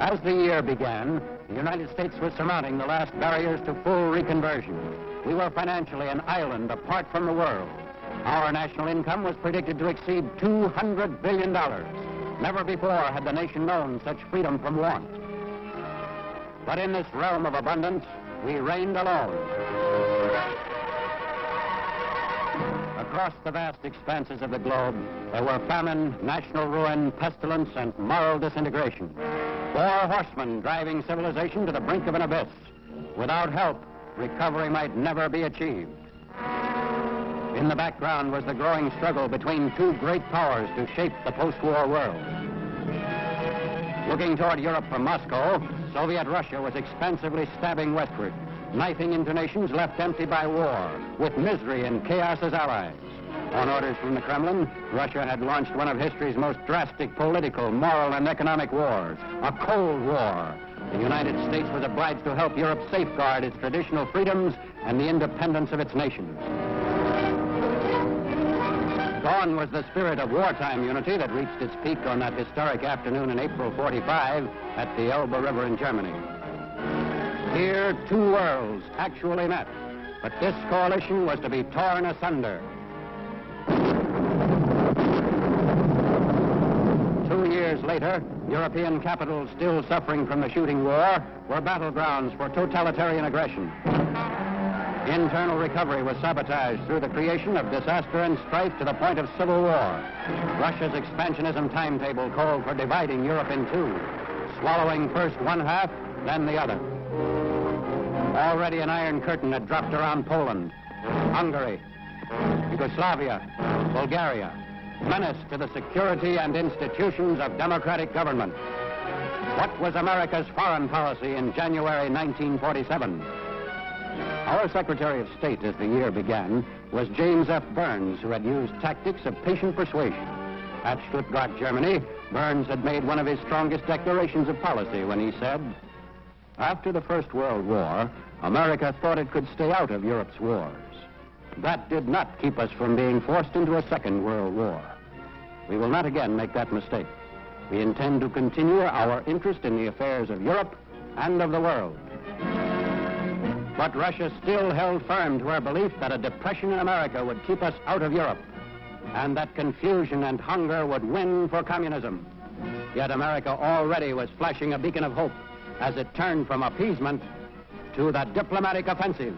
As the year began, the United States was surmounting the last barriers to full reconversion. We were financially an island apart from the world. Our national income was predicted to exceed $200 billion. Never before had the nation known such freedom from want. But in this realm of abundance, we reigned alone. Across the vast expanses of the globe, there were famine, national ruin, pestilence, and moral disintegration. 4 horsemen driving civilization to the brink of an abyss. Without help, recovery might never be achieved. In the background was the growing struggle between 2 great powers to shape the post-war world. Looking toward Europe from Moscow, Soviet Russia was expansively stabbing westward, knifing into nations left empty by war, with misery and chaos as allies. On orders from the Kremlin, Russia had launched one of history's most drastic political, moral, and economic wars, a Cold War. The United States was obliged to help Europe safeguard its traditional freedoms and the independence of its nations. Gone was the spirit of wartime unity that reached its peak on that historic afternoon in April '45 at the Elbe River in Germany. Here, 2 worlds actually met, but this coalition was to be torn asunder. 2 years later, European capitals still suffering from the shooting war were battlegrounds for totalitarian aggression. Internal recovery was sabotaged through the creation of disaster and strife to the point of civil war. Russia's expansionism timetable called for dividing Europe in 2, swallowing first one half, then the other. Already an iron curtain had dropped around Poland, Hungary, Yugoslavia, Bulgaria, menace to the security and institutions of democratic government. What was America's foreign policy in January 1947? Our Secretary of State as the year began was James F. Burns, who had used tactics of patient persuasion. At Stuttgart, Germany, Burns had made one of his strongest declarations of policy when he said, "After the First World War, America thought it could stay out of Europe's wars. That did not keep us from being forced into a Second World War. We will not again make that mistake. We intend to continue our interest in the affairs of Europe and of the world." But Russia still held firm to her belief that a depression in America would keep us out of Europe, and that confusion and hunger would win for communism. Yet America already was flashing a beacon of hope as it turned from appeasement to the diplomatic offensive.